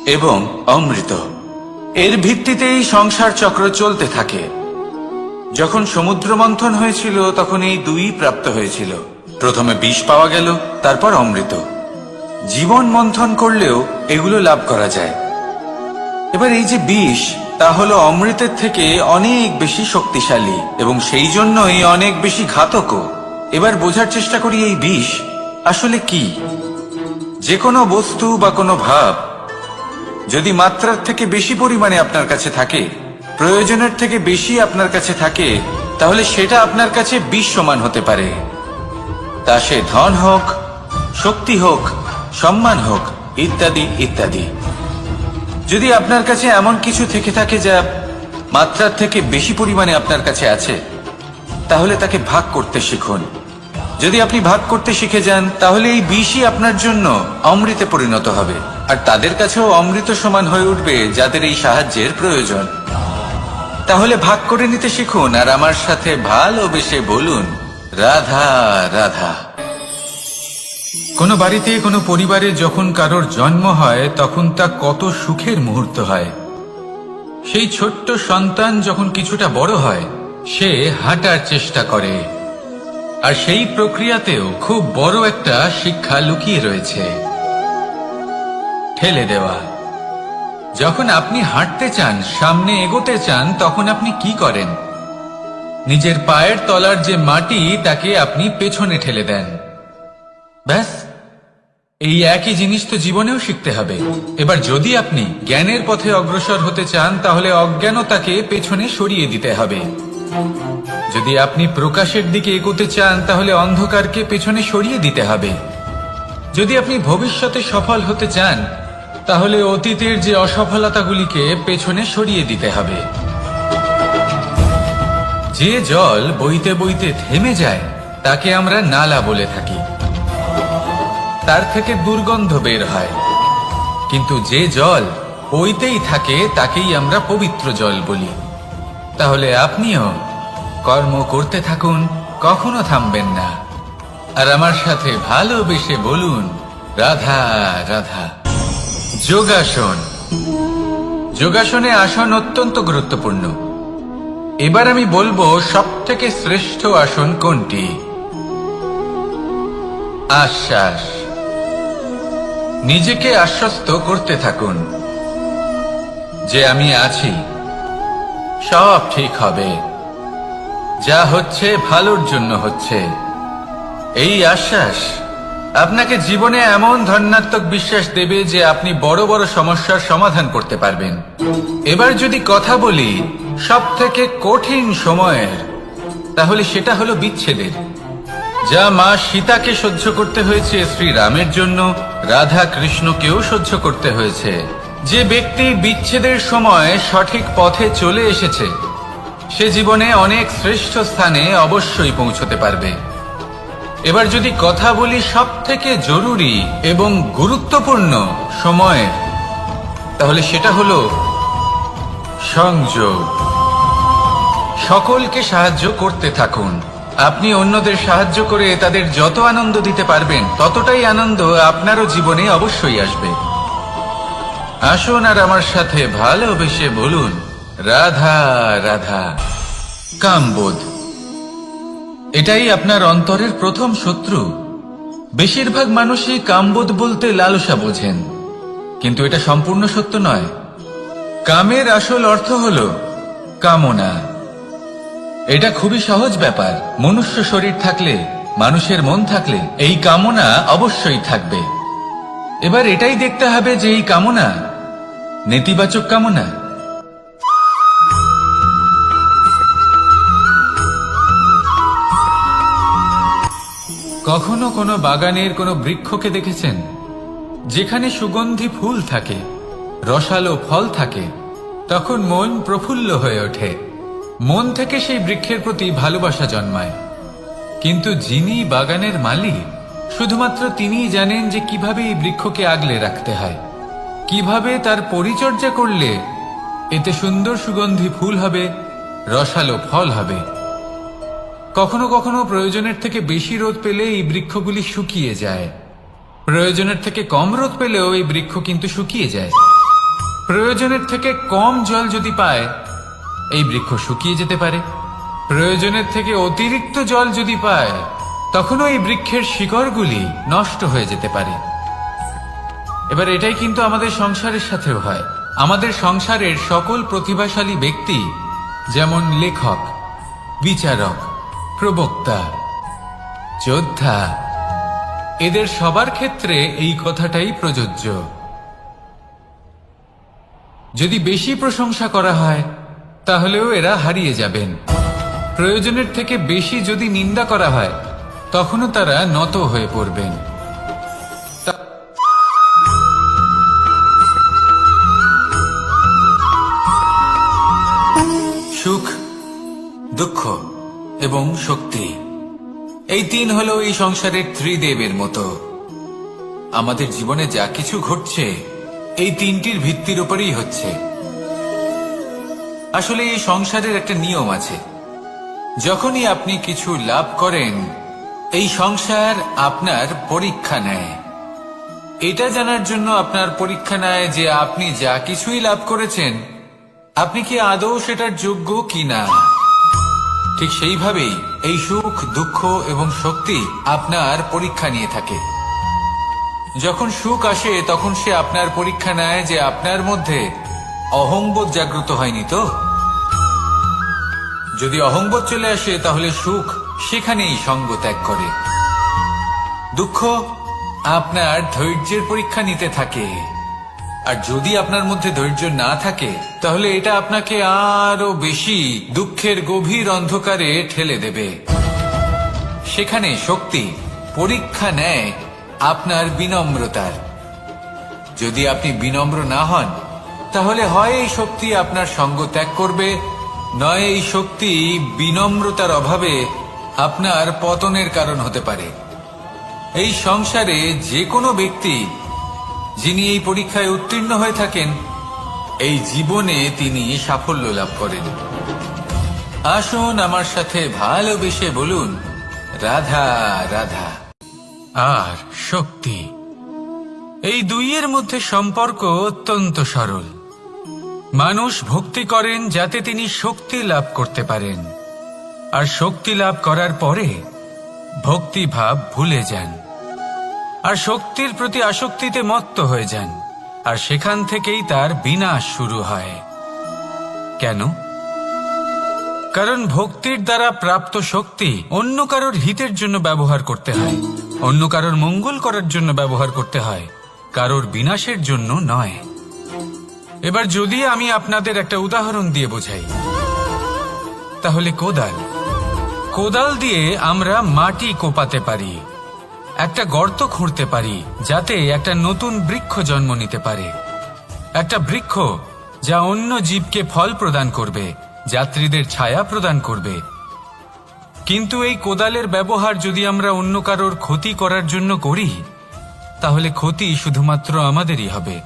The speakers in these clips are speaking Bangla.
এবং অমৃত। এর ভিত্তিতেই সংসার চক্র চলতে থাকে। যখন সমুদ্র মন্থন হয়েছিল তখন এই দুই প্রাপ্ত হয়েছিল। প্রথমে বিষ পাওয়া গেল, তারপর অমৃত। জীবন মন্থন করলেও এগুলো লাভ করা যায়। এবার এই যে বিষ, তা হলো অমৃতের থেকে অনেক বেশি শক্তিশালী এবং সেই জন্যই অনেক বেশি ঘাতকও। এবার বোঝার চেষ্টা করি এই বিষ আসলে কি। যে কোনো বস্তু বা কোনো ভাব যদি মাত্রার থেকে বেশি পরিমাণে আপনার কাছে থাকে, প্রয়োজনের থেকে বেশি আপনার কাছে থাকে, তাহলে সেটা আপনার কাছে বিষ সমান হতে পারে। তা সে ধন হোক, শক্তি হোক, সম্মান হোক, ইত্যাদি ইত্যাদি। যদি আপনার কাছে এমন কিছু থেকে থাকে যা মাত্রার থেকে বেশি পরিমাণে আপনার কাছে আছে, তাহলে তাকে ভাগ করতে শিখুন। যদি আপনি ভাগ করতে শিখে যান, তাহলে এই বিষই আপনার জন্য অমৃতে পরিণত হবে, আর তাদের কাছেও অমৃত সমান হয়ে উঠবে যাদের এই সাহায্যের প্রয়োজন। তাহলে ভাগ করে নিতে শিখুন আর আমার সাথে ভালোবেসে বলুন, রাধা রাধা। কোনো বাড়িতে, কোনো পরিবারে যখন কারোর জন্ম হয়, তখন তা কত সুখের মুহূর্ত হয়। সেই ছোট্ট সন্তান যখন কিছুটা বড় হয়, সে হাঁটার চেষ্টা করে, আর সেই প্রক্রিয়াতেও খুব বড় একটা শিক্ষা লুকিয়ে রয়েছে, ঠেলে দেওয়া। যখন আপনি হাঁটতে চান, সামনে এগোতে চান, তখন আপনি কি করেন? নিজের পায়ের তলার যে মাটি, তাকে আপনি পেছনে ঠেলে দেন। ব্যাস, এই একই জিনিস তো জীবনেও শিখতে হবে। এবার যদি আপনি জ্ঞানের পথে অগ্রসর হতে চান, তাহলে অজ্ঞানতাকে পেছনে সরিয়ে দিতে হবে। যদি আপনি প্রকাশের দিকে এগোতে চান, তাহলে অন্ধকারকে পেছনে সরিয়ে দিতে হবে। যদি আপনি ভবিষ্যতে সফল হতে চান, তাহলে অতীতের যে অসফলতাগুলিকে পেছনে সরিয়ে দিতে হবে। যে জল বইতে বইতে থেমে যায়, তাকে আমরা নালা বলে থাকি। তার থেকে দুর্গন্ধ বের হয়। কিন্তু যে জল বইতেই থাকে, তাকেই আমরা পবিত্র জল বলি। তাহলে আপনিও কর্ম করতে থাকুন, কখনো থামবেন না। আর আমার সাথে ভালোবেসে বলুন, রাধা রাধা। যোগাসন। যোগাসনে আসন অত্যন্ত গুরুত্বপূর্ণ। এবার আমি বলবো সবথেকে শ্রেষ্ঠ আসন কোনটি। আশ্বাস। নিজেকে আশ্বস্ত করতে থাকুন যে আমি আছি, সব ঠিক হবে, যা হচ্ছে ভালোর জন্য হচ্ছে। এই আশ্বাস আপনাকে জীবনে এমন ধনাত্মক বিশ্বাস দেবে যে আপনি বড় বড় সমস্যার সমাধান করতে পারবেন। এবার যদি কথা বলি সবথেকে কঠিন সময়ের, তাহলে সেটা হলো বিচ্ছেদের। যা মা সীতাকে সহ্য করতে হয়েছে শ্রীরামের জন্য, রাধা কৃষ্ণকেও সহ্য করতে হয়েছে। যে ব্যক্তি বিচ্ছেদের সময় সঠিক পথে চলে এসেছে, সে জীবনে অনেক শ্রেষ্ঠ স্থানে অবশ্যই পৌঁছতে পারবে। এবার যদি কথা বলি সবথেকে জরুরি এবং গুরুত্বপূর্ণ সময়ের, তাহলে সেটা হলো সংযোগ। সকলকে সাহায্য করতে থাকুন। আপনি অন্যদের সাহায্য করে তাদের যত আনন্দ দিতে পারবেন, ততটাই আনন্দ আপনারও জীবনে অবশ্যই আসবে। আসুন আর আমার সাথে ভালোবেসে বলুন, রাধা রাধা। কামবোধ। এটাই আপনার অন্তরের প্রথম শত্রু। বেশিরভাগ মানুষই কামবোধ বলতে লালসা বোঝেন, কিন্তু এটা সম্পূর্ণ সত্য নয়। কামের আসল অর্থ হল কামনা। এটা খুবই সহজ ব্যাপার। মনুষ্য শরীর থাকলে, মানুষের মন থাকলে, এই কামনা অবশ্যই থাকবে। এবার এটাই দেখতে হবে যে এই কামনা নেতিবাচক কামনা। কখনো কোনো বাগানের কোনো বৃক্ষকে দেখেছেন যেখানে সুগন্ধি ফুল থাকে, রসালো ফল থাকে? তখন মন প্রফুল্ল হয়ে ওঠে, মন থেকে সেই বৃক্ষের প্রতি ভালোবাসা জন্মায়। কিন্তু যিনি বাগানের মালিক, শুধুমাত্র তিনিই জানেন যে কিভাবে এই বৃক্ষকে আগলে রাখতে হয়, কিভাবে তার পরিচর্যা করলে এতে সুন্দর সুগন্ধি ফুল হবে, রসালো ফল হবে। কখনো কখনো প্রয়োজনের থেকে বেশি রোদ পেলে এই বৃক্ষগুলি শুকিয়ে যায়, প্রয়োজনের থেকে কম রোদ পেলেও এই বৃক্ষ কিন্তু শুকিয়ে যায়। প্রয়োজনের থেকে কম জল যদি পায়, এই বৃক্ষ শুকিয়ে যেতে পারে। প্রয়োজনের থেকে অতিরিক্ত জল যদি পায়, তখনও এই বৃক্ষের শিকড়গুলি নষ্ট হয়ে যেতে পারে। এবার এটাই কিন্তু আমাদের সংসারের সাথেও হয়। আমাদের সংসারের সকল প্রতিভাশালী ব্যক্তি, যেমন লেখক, বিচারক, প্রবক্তা, যোদ্ধা, এদের সবার ক্ষেত্রে এই কথাটাই প্রযোজ্য। যদি বেশি প্রশংসা করা হয়, তাহলেও এরা হারিয়ে যাবেন। প্রয়োজনের থেকে বেশি যদি নিন্দা করা হয়, তখনও তারা নত হয়ে পড়বেন। সুখ, দুঃখ এবং শক্তি, এই তিন হলো এই সংসারের ত্রিদেবের মতো। আমাদের জীবনে যা কিছু ঘটছে এই তিনটির ভিত্তির উপরেই হচ্ছে। আসলে এই সংসারের একটা নিয়ম আছে, যখনই আপনি কিছু লাভ করেন, এই সংসার আপনার পরীক্ষা নেয়। এটা জানার জন্য আপনার পরীক্ষা নেয় যে আপনি যা কিছুই লাভ করেছেন, আপনি কি আদৌ সেটার যোগ্য কিনা। ঠিক সেইভাবেই এই সুখ, দুঃখ এবং শক্তি আপনার পরীক্ষা নিয়ে থাকে। যখন সুখ আসে, তখন সে আপনার পরীক্ষা নেয় যে আপনার মধ্যে অহংবোধ জাগ্রত হয়নি তো। যদি অহংবোধ চলে আসে, তাহলে সুখ সেখানেই সঙ্গ ত্যাগ করে। দুঃখ আপনার ধৈর্যের পরীক্ষা নিতে থাকে, আর যদি আপনার মধ্যে ধৈর্য না থাকে, তাহলে এটা আপনাকে আরো বেশি দুঃখের গভীর অন্ধকারে ঠেলে দেবে। সেখানে শক্তি পরীক্ষা নেয় আপনার বিনম্রতার। যদি আপনি বিনম্র না হন, তাহলে হয় এই শক্তি আপনার সঙ্গ ত্যাগ করবে, নয় এই শক্তি বিনম্রতার অভাবে আপনার পতনের কারণ হতে পারে। এই সংসারে যে কোনো ব্যক্তি যিনি এই পরীক্ষায় উত্তীর্ণ হয়ে থাকেন, এই জীবনে তিনি সাফল্য লাভ করেন। আসুন আমার সাথে ভালোবেসে বলুন, রাধা রাধা। আর শক্তি, এই দুইয়ের মধ্যে সম্পর্ক অত্যন্ত সরল। মানুষ ভক্তি করেন যাতে তিনি শক্তি লাভ করতে পারেন, আর শক্তি লাভ করার পরে ভক্তিভাব ভুলে যান, আর শক্তির প্রতি আসক্তিতে মত্ত হয়ে যান, আর সেখান থেকেই তার বিনাশ শুরু হয়। কেন? কারণ ভক্তির দ্বারা প্রাপ্ত শক্তি অন্য কারোর হিতের জন্য ব্যবহার করতে হয়, অন্য কারোর মঙ্গল করার জন্য ব্যবহার করতে হয়, কারোর বিনাশের জন্য নয়। এবার যদি আমি আপনাদের একটা উদাহরণ দিয়ে বোঝাই, তাহলে কোদাল দিয়ে আমরা মাটি কোপাতে পারি, একটা গর্ত খুঁড়তে পারি, যাতে একটা নতুন বৃক্ষ জন্ম নিতে পারে। একটা বৃক্ষ যা অন্য জীবকে ফল প্রদান করবে, যাত্রীদের ছায়া প্রদান করবে। কিন্তু এই কোদালের ব্যবহার যদি আমরা অন্য কারোর ক্ষতি করার জন্য করি, তাহলে ক্ষতি শুধুমাত্র আমাদেরই হবে।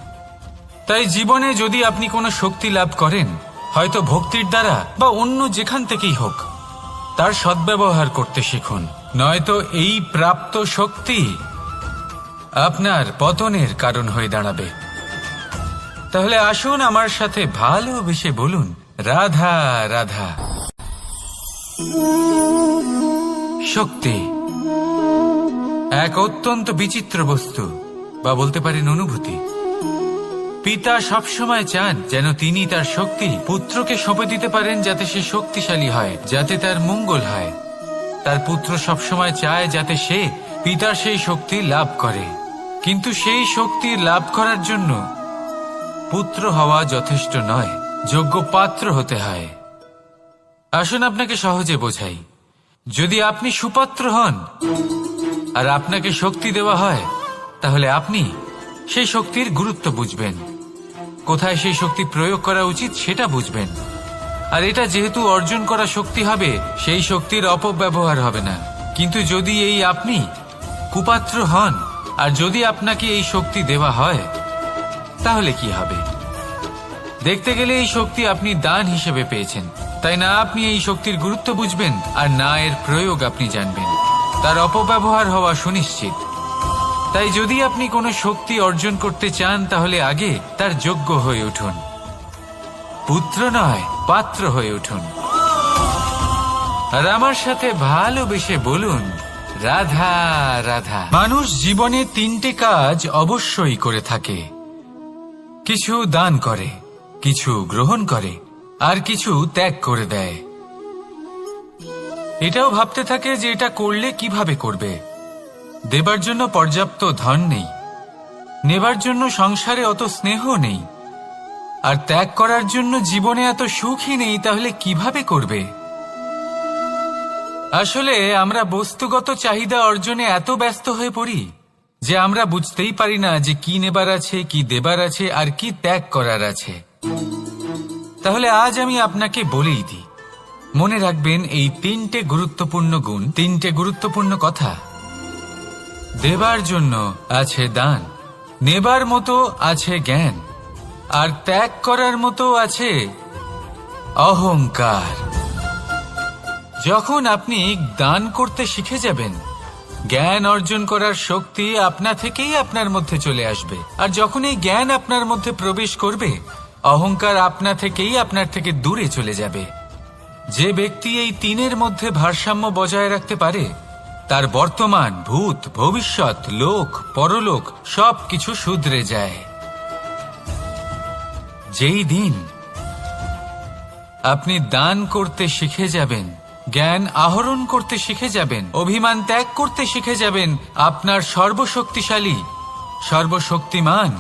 তাই জীবনে যদি আপনি কোনো শক্তি লাভ করেন, হয়তো ভক্তির দ্বারা বা অন্য যেখান থেকেই হোক, তার সদ্ব্যবহার করতে শিখুন, নয়তো এই প্রাপ্ত শক্তি আপনার পতনের কারণ হয়ে দাঁড়াবে। তাহলে আসুন আমার সাথে ভালোবেসে বলুন, রাধা রাধা। শক্তি এক অত্যন্ত বিচিত্র বস্তু, বা বলতে পারেন অনুভূতি। পিতা সবসময় চান যেন তিনি তার শক্তি পুত্রকে সঁপে দিতে পারেন, যাতে সে শক্তিশালী হয়, যাতে তার মঙ্গল হয়। তার পুত্র সবসময় চায় যাতে সে পিতার সেই শক্তি লাভ করে, কিন্তু সেই শক্তি লাভ করার জন্য পুত্র হওয়া যথেষ্ট নয়, যোগ্য পাত্র হতে হয়। আসুন আপনাকে সহজে বোঝাই। যদি আপনি সুপাত্র হন আর আপনাকে শক্তি দেওয়া হয়, তাহলে আপনি সেই শক্তির গুরুত্ব বুঝবেন, কোথায় সেই শক্তি প্রয়োগ করা উচিত সেটা বুঝবেন। আর এটা যেহেতু অর্জন করা শক্তি হবে, সেই শক্তির অপব্যবহার হবে না। কিন্তু যদি এই আপনি কুপাত্র হন আর যদি আপনাকে এই শক্তি দেওয়া হয়, তাহলে কি হবে? দেখতে গেলে এই শক্তি আপনি দান হিসেবে পেয়েছেন, তাই না আপনি এই শক্তির গুরুত্ব বুঝবেন, আর না এর প্রয়োগ আপনি জানবেন। তার অপব্যবহার হওয়া সুনিশ্চিত। তাই যদি আপনি কোনো শক্তি অর্জন করতে চান তাহলে আগে তার যোগ্য হয়ে উঠুন, পুত্র নয় পাত্র হয়ে উঠুন। আর আমার সাথে ভালোবেসে বলুন, রাধা রাধা। মানুষ জীবনে 3টে কাজ অবশ্যই করে থাকে, কিছু দান করে, কিছু গ্রহণ করে, আর কিছু ত্যাগ করে দেয়। এটাও ভাবতে থাকে যে এটা করলে কিভাবে করবে। দেবার জন্য পর্যাপ্ত ধন নেই, নেবার জন্য সংসারে অত স্নেহ নেই, আর ত্যাগ করার জন্য জীবনে এত সুখই নেই, তাহলে কিভাবে করবে? আসলে আমরা বস্তুগত চাহিদা অর্জনে এত ব্যস্ত হয়ে পড়ি যে আমরা বুঝতেই পারি না যে কি নেবার আছে, কি দেবার আছে, আর কি ত্যাগ করার আছে। তাহলে আজ আমি আপনাকে বলেই দিই, মনে রাখবেন এই 3টে গুরুত্বপূর্ণ গুণ, 3টে গুরুত্বপূর্ণ কথা। দেবার জন্য আছে দান, নেবার মতো আছে জ্ঞান, আর ত্যাগ করার মতো আছে অহংকার। যখন আপনি দান করতে শিখে যাবেন, জ্ঞান অর্জন করার শক্তি আপনা থেকেই আপনার মধ্যে চলে আসবে। আর যখন এই জ্ঞান আপনার মধ্যে প্রবেশ করবে, অহংকার আপনা থেকেই আপনার থেকে দূরে চলে যাবে। যে ব্যক্তি এই 3-এর মধ্যে ভারসাম্য বজায় রাখতে পারে, তার বর্তমান, ভূত, ভবিষ্যৎ, লোক, পরলোক সবকিছু শুধরে যায়। যেই দিন আপনি দান করতে শিখে যাবেন, জ্ঞান আহরণ করতে শিখে যাবেন, অভিমান ত্যাগ করতে শিখে যাবেন, আপনার সর্বশক্তিশালী, সর্বশক্তিমান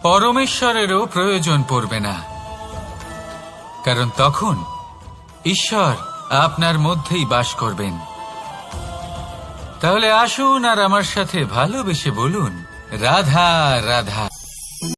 পরমেশ্বরেরও প্রয়োজন পড়বে না। কারণ তখন ঈশ্বর আপনার মধ্যেই বাস করবেন। তাহলে আসুন আর আমার সাথে ভালোবেসে বলুন, রাধা রাধা।